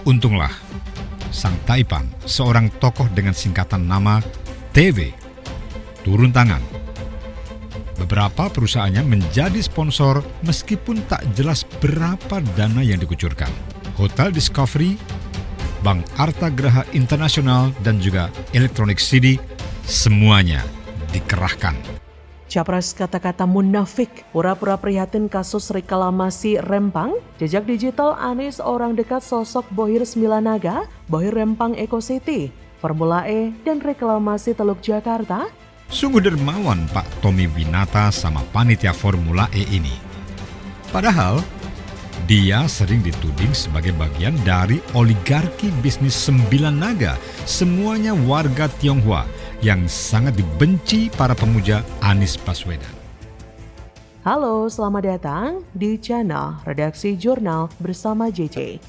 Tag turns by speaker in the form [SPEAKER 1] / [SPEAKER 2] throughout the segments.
[SPEAKER 1] Untunglah, Sang Taipan, seorang tokoh dengan singkatan nama TW, turun tangan. Beberapa perusahaannya menjadi sponsor meskipun tak jelas berapa dana yang dikucurkan. Hotel Discovery, Bank Artagraha Internasional, dan juga Electronic City, semuanya dikerahkan.
[SPEAKER 2] Capres kata-kata munafik, pura-pura prihatin kasus reklamasi Rempang, jejak digital Anies orang dekat sosok Bohir Sembilanaga, Bohir Rempang Eco City, Formula E, dan reklamasi Teluk Jakarta.
[SPEAKER 1] Sungguh dermawan Pak Tommy Winata sama panitia Formula E ini. Padahal, dia sering dituding sebagai bagian dari oligarki bisnis Sembilan Naga, semuanya warga Tionghoa yang sangat dibenci para pemuja Anies Baswedan.
[SPEAKER 2] Halo, selamat datang di channel Redaksi Jurnal bersama JJ.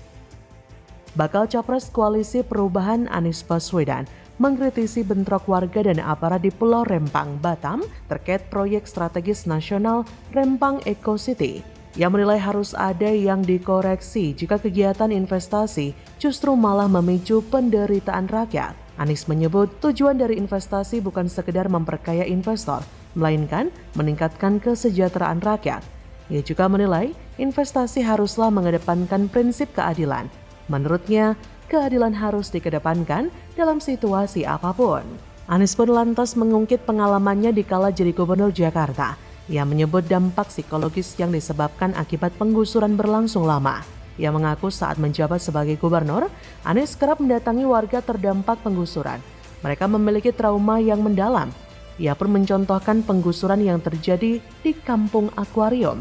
[SPEAKER 2] Bakal Capres Koalisi Perubahan Anies Baswedan mengkritisi bentrok warga dan aparat di Pulau Rempang, Batam terkait proyek strategis nasional Rempang Eco City. Ia menilai harus ada yang dikoreksi jika kegiatan investasi justru malah memicu penderitaan rakyat. Anies menyebut tujuan dari investasi bukan sekedar memperkaya investor, melainkan meningkatkan kesejahteraan rakyat. Ia juga menilai investasi haruslah mengedepankan prinsip keadilan. Menurutnya, keadilan harus dikedepankan dalam situasi apapun. Anies pun lantas mengungkit pengalamannya dikala jadi gubernur Jakarta. Ia menyebut dampak psikologis yang disebabkan akibat penggusuran berlangsung lama. Ia mengaku saat menjabat sebagai gubernur, Anies kerap mendatangi warga terdampak penggusuran. Mereka memiliki trauma yang mendalam. Ia pun mencontohkan penggusuran yang terjadi di Kampung Akuarium.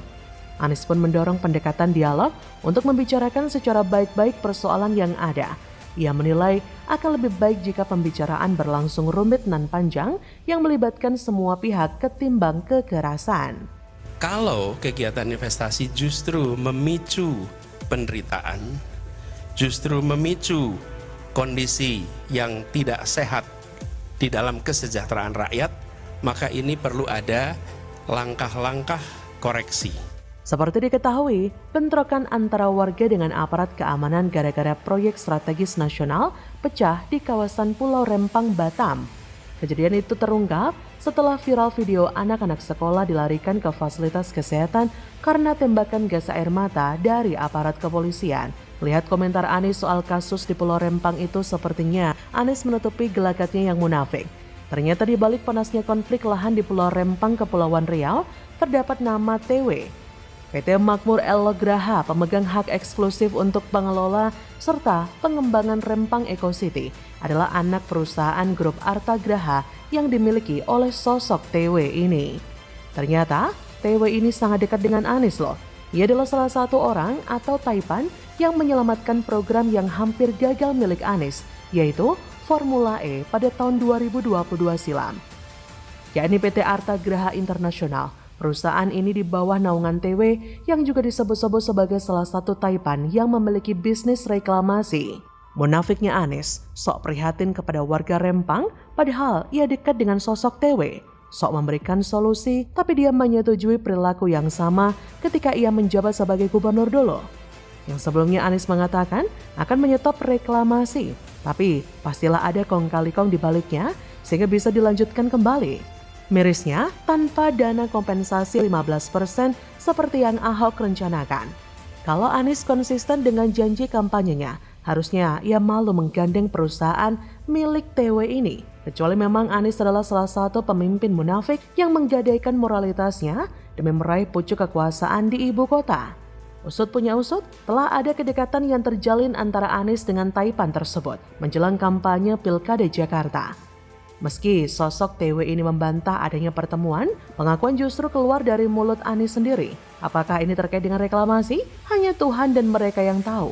[SPEAKER 2] Anies pun mendorong pendekatan dialog untuk membicarakan secara baik-baik persoalan yang ada. Ia menilai akan lebih baik jika pembicaraan berlangsung rumit dan panjang yang melibatkan semua pihak ketimbang kekerasan.
[SPEAKER 3] Kalau kegiatan investasi justru memicu penderitaan, justru memicu kondisi yang tidak sehat di dalam kesejahteraan rakyat, maka ini perlu ada langkah-langkah koreksi.
[SPEAKER 2] Seperti diketahui, bentrokan antara warga dengan aparat keamanan gara-gara proyek strategis nasional pecah di kawasan Pulau Rempang, Batam. Kejadian itu terungkap setelah viral video anak-anak sekolah dilarikan ke fasilitas kesehatan karena tembakan gas air mata dari aparat kepolisian. Lihat komentar Anies soal kasus di Pulau Rempang itu, sepertinya Anies menutupi gelagatnya yang munafik. Ternyata di balik panasnya konflik lahan di Pulau Rempang, Kepulauan Riau, terdapat nama TW. PT Makmur Graha, pemegang hak eksklusif untuk pengelola serta pengembangan Rempang Eco City, adalah anak perusahaan grup Artagraha yang dimiliki oleh sosok TW ini. Ternyata TW ini sangat dekat dengan Anies loh. Ia adalah salah satu orang atau Taipan yang menyelamatkan program yang hampir gagal milik Anies, yaitu Formula E pada tahun 2022 silam, yakni PT Artagraha Internasional. Perusahaan ini di bawah naungan TW yang juga disebut-sebut sebagai salah satu Taipan yang memiliki bisnis reklamasi. Munafiknya Anies sok prihatin kepada warga Rempang, padahal ia dekat dengan sosok TW. Sok memberikan solusi, tapi dia menyetujui perilaku yang sama ketika ia menjabat sebagai gubernur dulu. Yang sebelumnya Anies mengatakan akan menyetop reklamasi, tapi pastilah ada kong kali kong di baliknya sehingga bisa dilanjutkan kembali. Mirisnya, tanpa dana kompensasi 15% seperti yang Ahok rencanakan. Kalau Anies konsisten dengan janji kampanyenya, harusnya ia malu menggandeng perusahaan milik TW ini. Kecuali memang Anies adalah salah satu pemimpin munafik yang menggadaikan moralitasnya demi meraih pucuk kekuasaan di ibu kota. Usut punya usut, telah ada kedekatan yang terjalin antara Anies dengan Taipan tersebut menjelang kampanye Pilkada Jakarta. Meski sosok TW ini membantah adanya pertemuan, pengakuan justru keluar dari mulut Anies sendiri. Apakah ini terkait dengan reklamasi? Hanya Tuhan dan mereka yang tahu.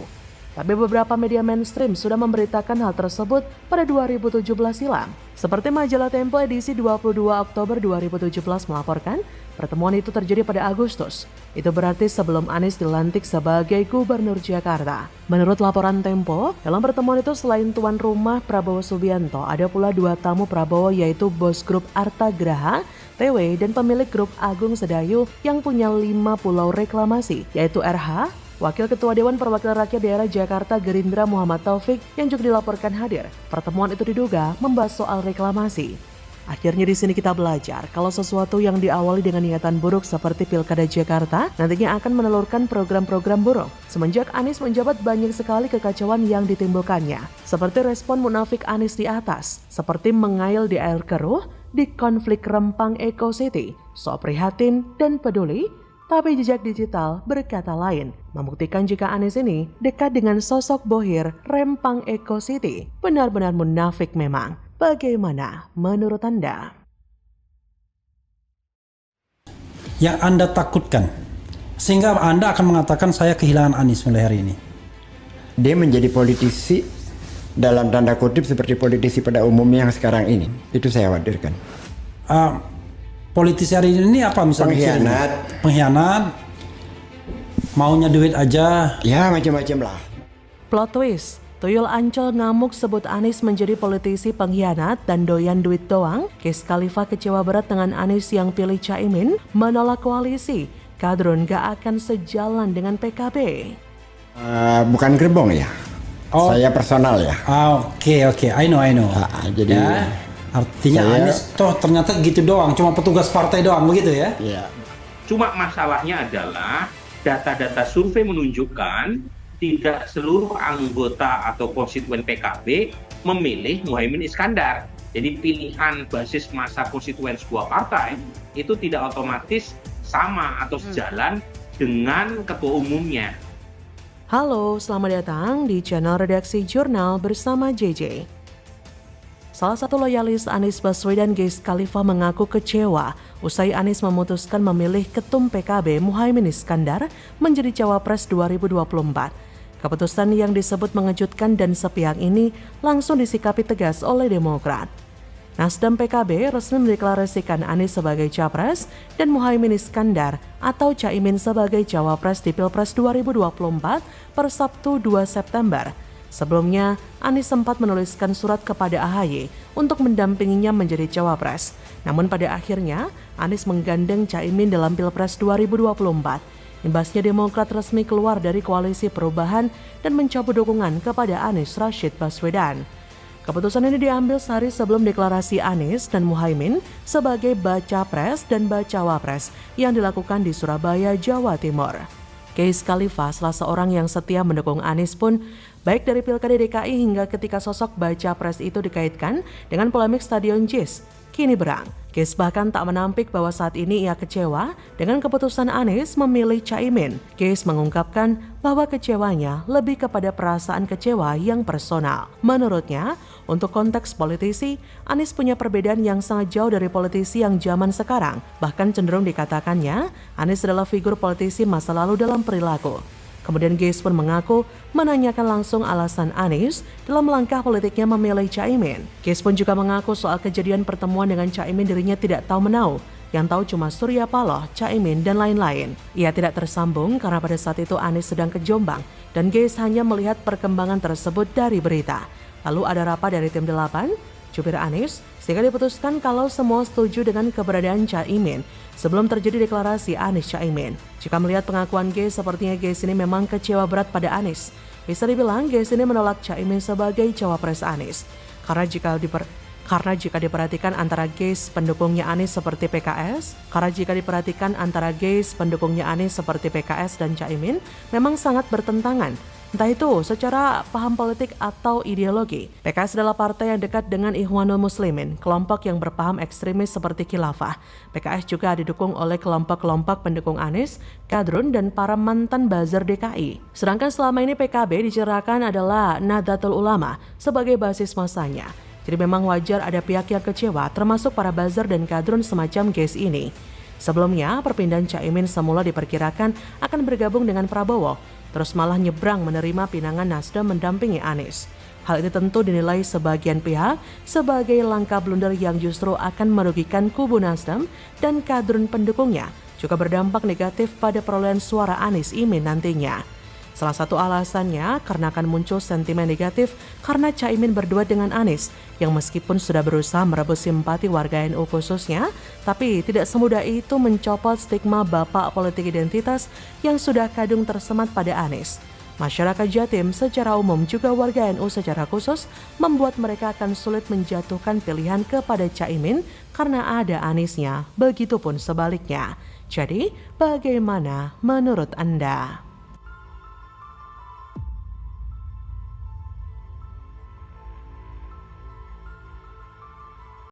[SPEAKER 2] Tapi beberapa media mainstream sudah memberitakan hal tersebut pada 2017 silam. Seperti majalah Tempo edisi 22 Oktober 2017 melaporkan, pertemuan itu terjadi pada Agustus. Itu berarti sebelum Anies dilantik sebagai gubernur Jakarta. Menurut laporan Tempo, dalam pertemuan itu selain tuan rumah Prabowo Subianto, ada pula dua tamu Prabowo yaitu bos grup Artagraha, TW, dan pemilik grup Agung Sedayu yang punya 5 pulau reklamasi, yaitu RH, Wakil Ketua Dewan Perwakilan Rakyat Daerah Jakarta Gerindra Muhammad Taufik yang juga dilaporkan hadir. Pertemuan itu diduga membahas soal reklamasi. Akhirnya di sini kita belajar kalau sesuatu yang diawali dengan niatan buruk seperti Pilkada Jakarta nantinya akan menelurkan program-program buruk. Semenjak Anies menjabat banyak sekali kekacauan yang ditimbulkannya. Seperti respon munafik Anies di atas, seperti mengail di air keruh, di konflik Rempang Eco City, sok prihatin dan peduli. Tapi jejak digital berkata lain, membuktikan jika Anies ini dekat dengan sosok bohir Rempang Eco City. Benar-benar munafik memang. Bagaimana menurut Anda?
[SPEAKER 4] Yang Anda takutkan, sehingga Anda akan mengatakan saya kehilangan Anies mulai hari ini.
[SPEAKER 5] Dia menjadi politisi dalam tanda kutip seperti politisi pada umumnya yang sekarang ini. Itu saya khawatirkan.
[SPEAKER 4] Politisi hari ini apa misalnya? Pengkhianat, maunya duit aja.
[SPEAKER 5] Ya macam-macam lah.
[SPEAKER 2] Plot twist. Tuyul Ancol ngamuk sebut Anies menjadi politisi pengkhianat dan doyan duit doang. Keis Khalifa kecewa berat dengan Anies yang pilih Caimin, menolak koalisi. Kadrun gak akan sejalan dengan PKB.
[SPEAKER 5] Bukan gerbong ya. Saya personal ya.
[SPEAKER 4] Oke. I know.
[SPEAKER 5] Jadi
[SPEAKER 4] ya, artinya Anies toh ternyata gitu doang, cuma petugas partai doang begitu ya?
[SPEAKER 5] Iya.
[SPEAKER 6] Cuma masalahnya adalah data-data survei menunjukkan tidak seluruh anggota atau konstituen PKB memilih Muhaimin Iskandar. Jadi pilihan basis massa konstituen sebuah partai itu tidak otomatis sama atau sejalan dengan ketua umumnya.
[SPEAKER 2] Halo, selamat datang di channel Redaksi Jurnal bersama JJ. Salah satu loyalis Anies Baswedan, Keis Khalifa, mengaku kecewa usai Anies memutuskan memilih Ketum PKB Muhaimin Iskandar menjadi Cawapres 2024. Keputusan yang disebut mengejutkan dan sepihak ini langsung disikapi tegas oleh Demokrat. Nasdem PKB resmi mendeklarasikan Anies sebagai Capres dan Muhaimin Iskandar atau Caimin sebagai Cawapres di Pilpres 2024 per Sabtu 2 September. Sebelumnya, Anies sempat menuliskan surat kepada AHY untuk mendampinginya menjadi Cawapres. Namun pada akhirnya, Anies menggandeng Caimin dalam Pilpres 2024. Imbasnya Demokrat resmi keluar dari koalisi perubahan dan mencabut dukungan kepada Anies Rashid Baswedan. Keputusan ini diambil sehari sebelum deklarasi Anies dan Muhaimin sebagai Bacapres dan Bacawapres yang dilakukan di Surabaya, Jawa Timur. Keis Khalifa, salah seorang yang setia mendukung Anies pun, baik dari Pilkada DKI hingga ketika sosok Bacapres itu dikaitkan dengan polemik Stadion JIS, kini berang. Keis bahkan tak menampik bahwa saat ini ia kecewa dengan keputusan Anies memilih Caimin. Keis mengungkapkan bahwa kecewanya lebih kepada perasaan kecewa yang personal. Menurutnya, untuk konteks politisi, Anies punya perbedaan yang sangat jauh dari politisi yang zaman sekarang. Bahkan cenderung dikatakannya, Anies adalah figur politisi masa lalu dalam perilaku. Kemudian Keis pun mengaku menanyakan langsung alasan Anies dalam langkah politiknya memilih Caimin. Keis pun juga mengaku soal kejadian pertemuan dengan Caimin dirinya tidak tahu menau. Yang tahu cuma Surya Paloh, Caimin, dan lain-lain. Ia tidak tersambung karena pada saat itu Anies sedang ke Jombang dan Keis hanya melihat perkembangan tersebut dari berita. Lalu ada rapat dari tim 8, jubir Anies, sehingga diputuskan kalau semua setuju dengan keberadaan Caimin sebelum terjadi deklarasi Anies Caimin. Jika melihat pengakuan Keis, sepertinya Keis ini memang kecewa berat pada Anies. Bisa dibilang Keis ini menolak Caimin sebagai Cawapres Anies. Karena jika diperhatikan antara Keis pendukungnya Anies seperti PKS, dan Caimin memang sangat bertentangan. Entah itu secara paham politik atau ideologi. PKS adalah partai yang dekat dengan Ikhwanul Muslimin, kelompok yang berpaham ekstremis seperti khilafah. PKS juga didukung oleh kelompok-kelompok pendukung Anies, kadrun, dan para mantan buzzer DKI. Sedangkan selama ini PKB dicerahkan adalah Nahdlatul Ulama sebagai basis masanya. Jadi memang wajar ada pihak yang kecewa, termasuk para buzzer dan kadrun semacam Keis ini. Sebelumnya, perpindahan Caimin semula diperkirakan akan bergabung dengan Prabowo, terus malah nyebrang menerima pinangan Nasdem mendampingi Anies. Hal ini tentu dinilai sebagian pihak sebagai langkah blunder yang justru akan merugikan kubu Nasdem dan kadrun pendukungnya, juga berdampak negatif pada perolehan suara Anies Imin nantinya. Salah satu alasannya karena akan muncul sentimen negatif karena Caimin berdua dengan Anies yang meskipun sudah berusaha merebut simpati warga NU khususnya, tapi tidak semudah itu mencopot stigma bapak politik identitas yang sudah kadung tersemat pada Anies. Masyarakat Jatim secara umum juga warga NU secara khusus membuat mereka akan sulit menjatuhkan pilihan kepada Caimin karena ada Aniesnya, begitupun sebaliknya. Jadi, bagaimana menurut Anda?